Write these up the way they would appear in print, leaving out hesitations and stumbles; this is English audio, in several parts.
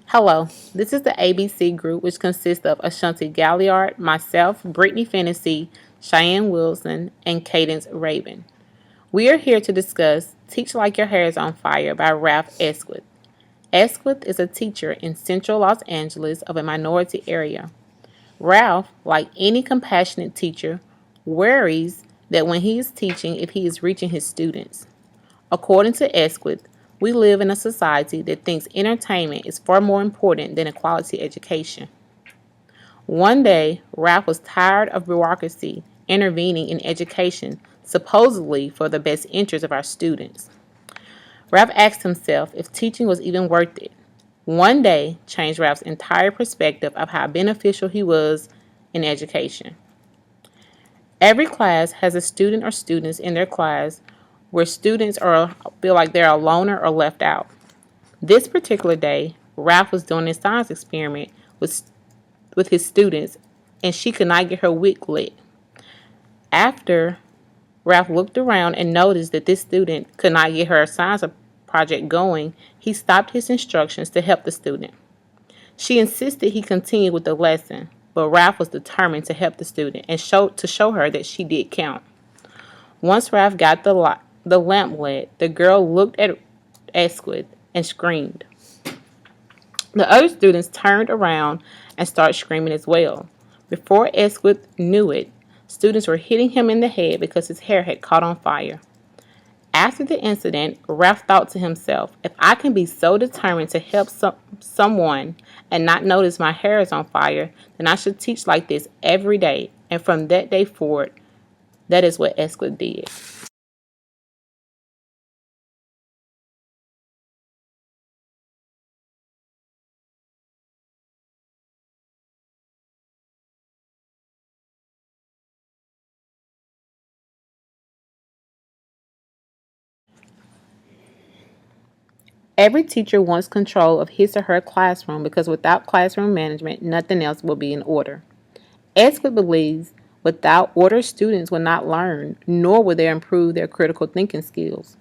Hello, this is the ABC Group, which consists of Ashanti Galliard, myself, Brittany Fantasy, Cheyenne Wilson, and Cadence Raven. We are here to discuss Teach Like Your Hair is on Fire by Rafe Esquith. Esquith is a teacher in central Los Angeles of a minority area. Ralph, like any compassionate teacher, worries that when he is teaching if he is reaching his students. According to Esquith, we live in a society that thinks entertainment is far more important than a quality education. One day, Ralph was tired of bureaucracy intervening in education, supposedly for the best interest of our students. Ralph asked himself if teaching was even worth it. One day changed Ralph's entire perspective of how beneficial he was in education. Every class has a student or students in their class where students feel like they're a loner or left out. This particular day, Ralph was doing a science experiment with his students, and she could not get her wig lit. After Ralph looked around and noticed that this student could not get her science project going, he stopped his instructions to help the student. She insisted he continue with the lesson, but Ralph was determined to help the student and show her that she did count. Once Ralph got the lamp lit, the girl looked at Esquith and screamed. The other students turned around and started screaming as well. Before Esquith knew it, students were hitting him in the head because his hair had caught on fire. After the incident, Ralph thought to himself, if I can be so determined to help someone and not notice my hair is on fire, then I should teach like this every day. And from that day forward, that is what Esquith did. Every teacher wants control of his or her classroom because without classroom management, nothing else will be in order. Esquith believes without order, students will not learn, nor will they improve their critical thinking skills.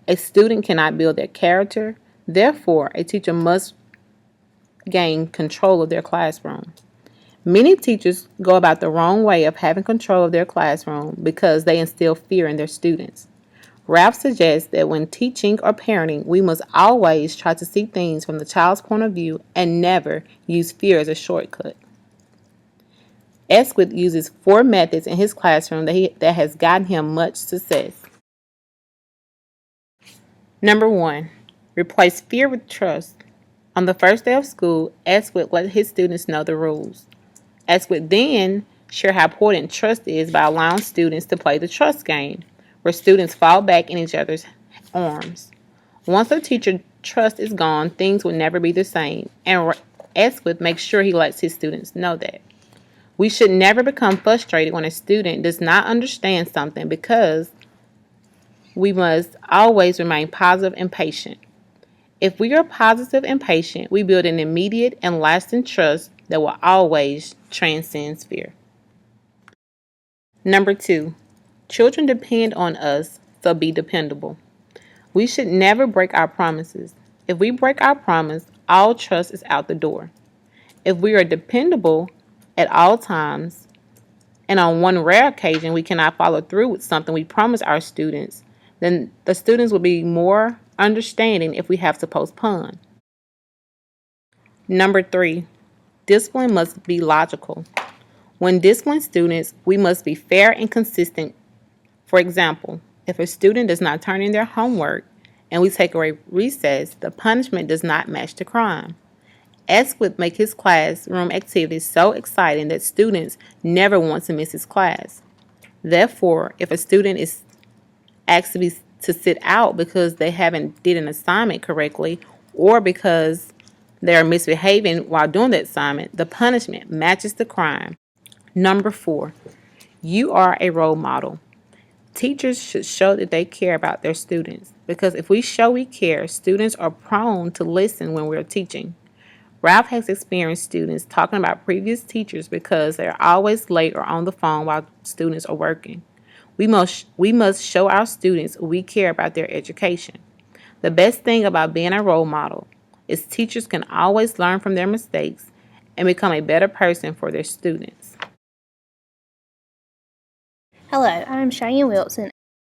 A student cannot build their character, therefore, a teacher must gain control of their classroom. Many teachers go about the wrong way of having control of their classroom because they instill fear in their students. Ralph suggests that when teaching or parenting, we must always try to see things from the child's point of view and never use fear as a shortcut. Esquith uses 4 methods in his classroom that has gotten him much success. Number 1, replace fear with trust. On the first day of school, Esquith let his students know the rules. Esquith then shared how important trust is by allowing students to play the trust game, where students fall back in each other's arms. Once a teacher's trust is gone, things will never be the same, and Esquith makes sure he lets his students know that. We should never become frustrated when a student does not understand something because we must always remain positive and patient. If we are positive and patient, we build an immediate and lasting trust that will always transcend fear. Number 2, children depend on us, so be dependable. We should never break our promises. If we break our promise, all trust is out the door. If we are dependable at all times, and on one rare occasion we cannot follow through with something we promise our students, then the students will be more understanding if we have to postpone. Number 3, discipline must be logical. When disciplining students, we must be fair and consistent. For example, if a student does not turn in their homework and we take away recess, the punishment does not match the crime. Esquith make his classroom activities so exciting that students never want to miss his class. Therefore, if a student is asked to sit out because they haven't did an assignment correctly or because they are misbehaving while doing the assignment, the punishment matches the crime. Number 4, you are a role model. Teachers should show that they care about their students because if we show we care, students are prone to listen when we're teaching. Ralph has experienced students talking about previous teachers because they're always late or on the phone while students are working. We must show our students we care about their education. The best thing about being a role model, is teachers can always learn from their mistakes and become a better person for their students. Hello, I'm Cheyenne Wilson.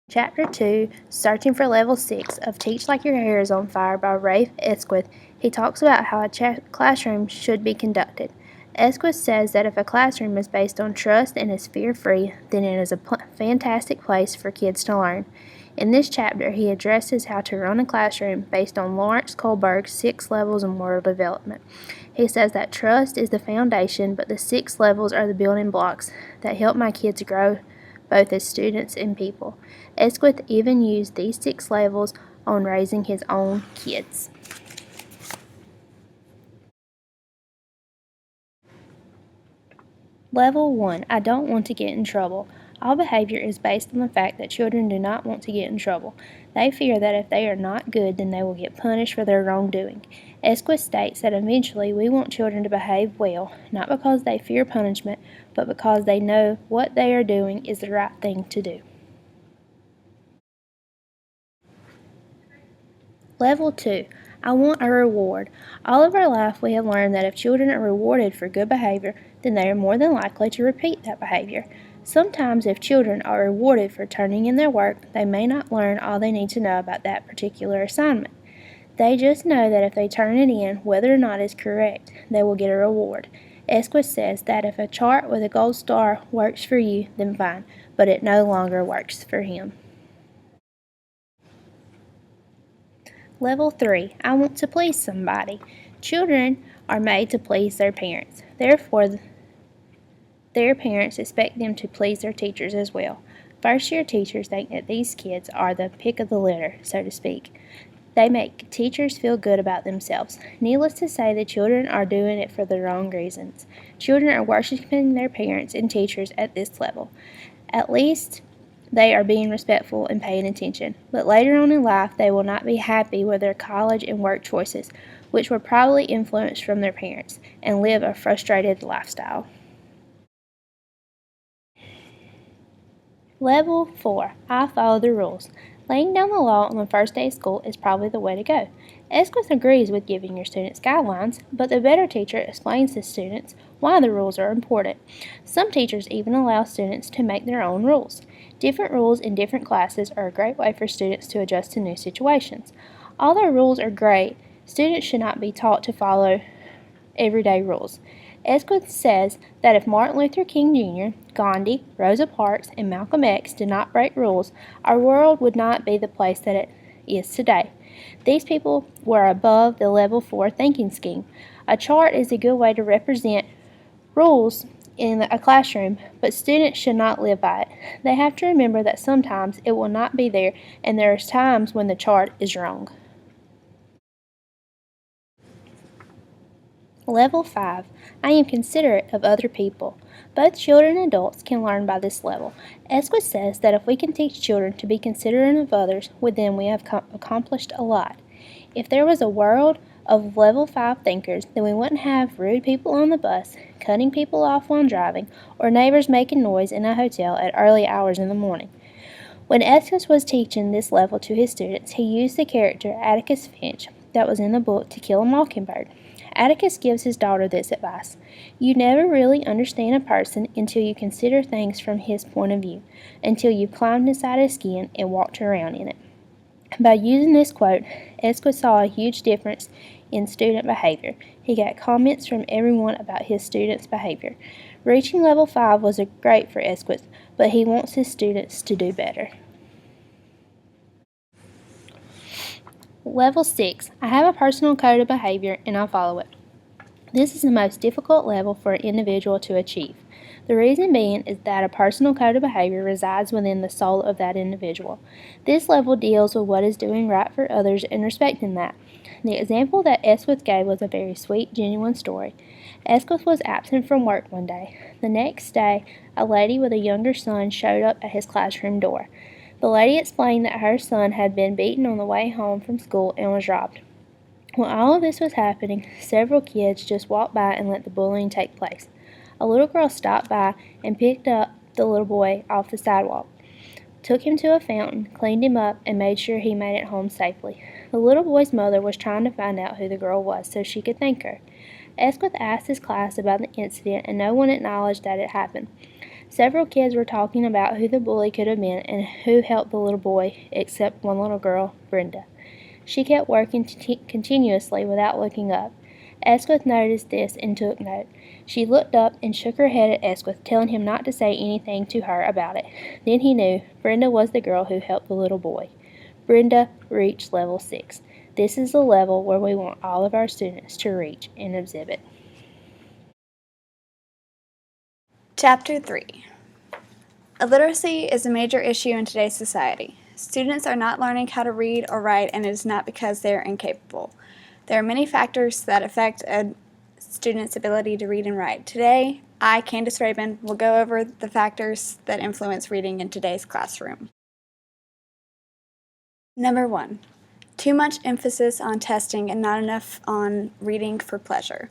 Chapter 2, Searching for Level 6 of Teach Like Your Hair is on Fire by Rafe Esquith. He talks about how a classroom should be conducted. Esquith says that if a classroom is based on trust and is fear-free, then it is a fantastic place for kids to learn. In this chapter, he addresses how to run a classroom based on Lawrence Kohlberg's 6 levels in moral development. He says that trust is the foundation, but the 6 levels are the building blocks that help my kids grow both as students and people. Esquith even used these 6 levels on raising his own kids. Level 1. I don't want to get in trouble. All behavior is based on the fact that children do not want to get in trouble. They fear that if they are not good, then they will get punished for their wrongdoing. Esquith states that eventually we want children to behave well, not because they fear punishment, but because they know what they are doing is the right thing to do. Level 2. I want a reward. All of our life we have learned that if children are rewarded for good behavior, then they are more than likely to repeat that behavior. Sometimes if children are rewarded for turning in their work, they may not learn all they need to know about that particular assignment. They just know that if they turn it in, whether or not it's correct, they will get a reward. Esquith says that if a chart with a gold star works for you, then fine, but it no longer works for him. Level 3. I want to please somebody. Children are made to please their parents. Therefore, their parents expect them to please their teachers as well. First-year teachers think that these kids are the pick of the litter, so to speak. They make teachers feel good about themselves. Needless to say, the children are doing it for the wrong reasons. Children are worshiping their parents and teachers at this level. At least they are being respectful and paying attention, but later on in life they will not be happy with their college and work choices, which were probably influenced from their parents, and live a frustrated lifestyle. Level 4. I follow the rules. Laying down the law on the first day of school is probably the way to go. Esquith agrees with giving your students guidelines, but the better teacher explains to students why the rules are important. Some teachers even allow students to make their own rules. Different rules in different classes are a great way for students to adjust to new situations. Although rules are great, students should not be taught to follow everyday rules. Esquith says that if Martin Luther King Jr., Gandhi, Rosa Parks, and Malcolm X did not break rules, our world would not be the place that it is today. These people were above the level 4 thinking scheme. A chart is a good way to represent rules in a classroom, but students should not live by it. They have to remember that sometimes it will not be there, and there are times when the chart is wrong. Level 5. I am considerate of other people. Both children and adults can learn by this level. Esquith says that if we can teach children to be considerate of others, then we have accomplished a lot. If there was a world of level 5 thinkers, then we wouldn't have rude people on the bus, cutting people off while driving, or neighbors making noise in a hotel at early hours in the morning. When Esquith was teaching this level to his students, he used the character Atticus Finch that was in the book To Kill a Mockingbird. Atticus gives his daughter this advice: you never really understand a person until you consider things from his point of view, until you've climbed inside his skin and walked around in it. By using this quote, Esquith saw a huge difference in student behavior. He got comments from everyone about his students' behavior. Reaching level 5 was great for Esquith, but he wants his students to do better. Level 6. I have a personal code of behavior and I follow it. This is the most difficult level for an individual to achieve. The reason being is that a personal code of behavior resides within the soul of that individual. This level deals with what is doing right for others and respecting that. The example that Esquith gave was a very sweet, genuine story. Esquith was absent from work one day. The next day, a lady with a younger son showed up at his classroom door. The lady explained that her son had been beaten on the way home from school and was robbed. While all of this was happening, several kids just walked by and let the bullying take place. A little girl stopped by and picked up the little boy off the sidewalk, took him to a fountain, cleaned him up, and made sure he made it home safely. The little boy's mother was trying to find out who the girl was so she could thank her. Esquith asked his class about the incident, and no one acknowledged that it happened. Several kids were talking about who the bully could have been and who helped the little boy, except one little girl, Brenda. She kept working continuously without looking up. Esquith noticed this and took note. She looked up and shook her head at Esquith, telling him not to say anything to her about it. Then he knew Brenda was the girl who helped the little boy. Brenda reached level 6. This is the level where we want all of our students to reach and exhibit. Chapter 3. Illiteracy is a major issue in today's society. Students are not learning how to read or write, and it is not because they are incapable. There are many factors that affect a student's ability to read and write. Today, I, Candace Rabin, will go over the factors that influence reading in today's classroom. Number 1. Too much emphasis on testing and not enough on reading for pleasure.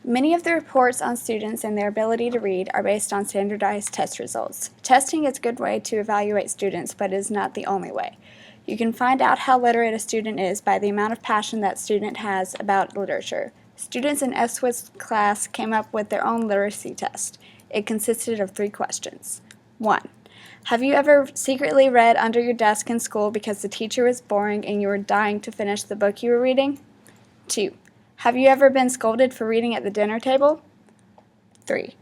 Many of the reports on students and their ability to read are based on standardized test results. Testing is a good way to evaluate students, but it is not the only way. You can find out how literate a student is by the amount of passion that student has about literature. Students in Esquith's class came up with their own literacy test. It consisted of 3 questions. 1. Have you ever secretly read under your desk in school because the teacher was boring and you were dying to finish the book you were reading? 2. Have you ever been scolded for reading at the dinner table? 3.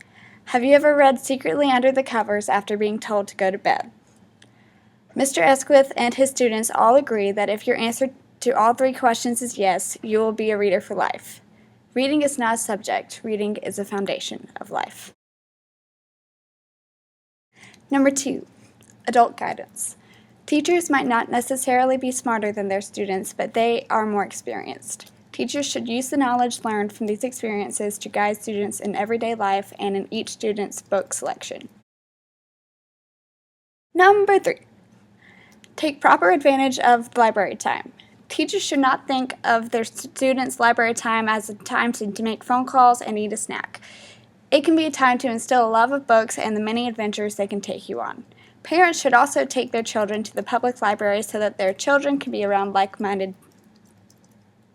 Have you ever read secretly under the covers after being told to go to bed? Mr. Esquith and his students all agree that if your answer to all 3 questions is yes, you will be a reader for life. Reading is not a subject. Reading is a foundation of life. Number 2. Adult guidance. Teachers might not necessarily be smarter than their students, but they are more experienced. Teachers should use the knowledge learned from these experiences to guide students in everyday life and in each student's book selection. Number 3. Take proper advantage of library time. Teachers should not think of their students' library time as a time to make phone calls and eat a snack. It can be a time to instill a love of books and the many adventures they can take you on. Parents should also take their children to the public library so that their children can be around like-minded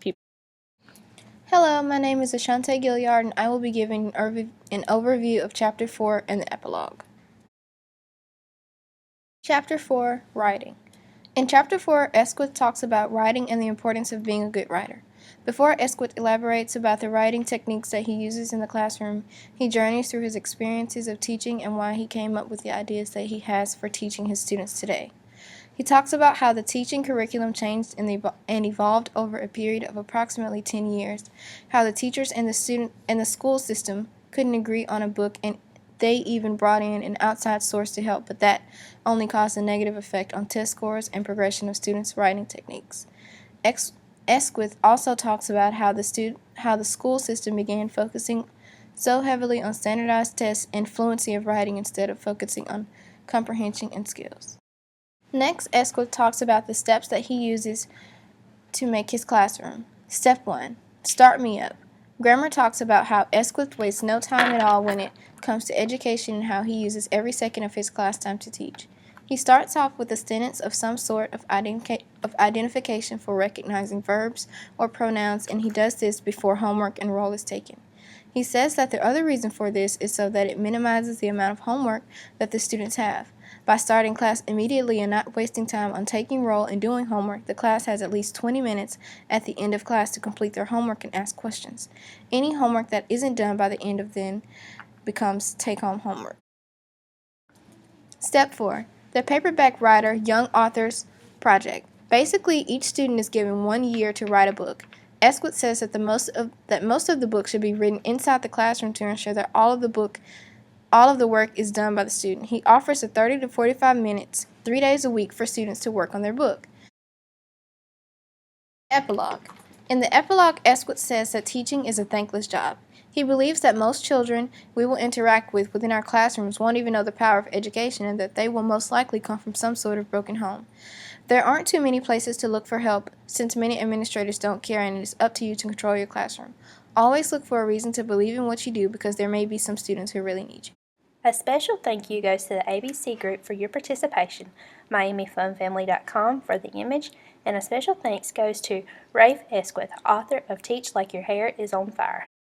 people. Hello, my name is Ashante Gilliard, and I will be giving an overview of Chapter 4 and the Epilogue. Chapter 4, Writing. In Chapter 4, Esquith talks about writing and the importance of being a good writer. Before Esquith elaborates about the writing techniques that he uses in the classroom, he journeys through his experiences of teaching and why he came up with the ideas that he has for teaching his students today. He talks about how the teaching curriculum changed and evolved over a period of approximately 10 years, how the teachers and the school system couldn't agree on a book, and they even brought in an outside source to help, but that only caused a negative effect on test scores and progression of students' writing techniques. Esquith also talks about how the school system began focusing so heavily on standardized tests and fluency of writing instead of focusing on comprehension and skills. Next, Esquith talks about the steps that he uses to make his classroom. Step 1. Start me up. Grammar talks about how Esquith wastes no time at all when it comes to education and how he uses every second of his class time to teach. He starts off with a sentence of some sort of identification for recognizing verbs or pronouns, and he does this before homework and roll is taken. He says that the other reason for this is so that it minimizes the amount of homework that the students have. By starting class immediately and not wasting time on taking roll and doing homework, the class has at least 20 minutes at the end of class to complete their homework and ask questions. Any homework that isn't done by the end of then becomes take-home homework. Step 4. The Paperback Writer Young Authors Project. Basically, each student is given 1 year to write a book. Esquith says that most of the book should be written inside the classroom to ensure that all of the work is done by the student. He offers a 30 to 45 minutes, 3 days a week for students to work on their book. Epilogue. In the epilogue, Esquith says that teaching is a thankless job. He believes that most children we will interact with within our classrooms won't even know the power of education and that they will most likely come from some sort of broken home. There aren't too many places to look for help since many administrators don't care and it is up to you to control your classroom. Always look for a reason to believe in what you do because there may be some students who really need you. A special thank you goes to the ABC Group for your participation, MiamiFunFamily.com for the image, and a special thanks goes to Rafe Esquith, author of Teach Like Your Hair is on Fire.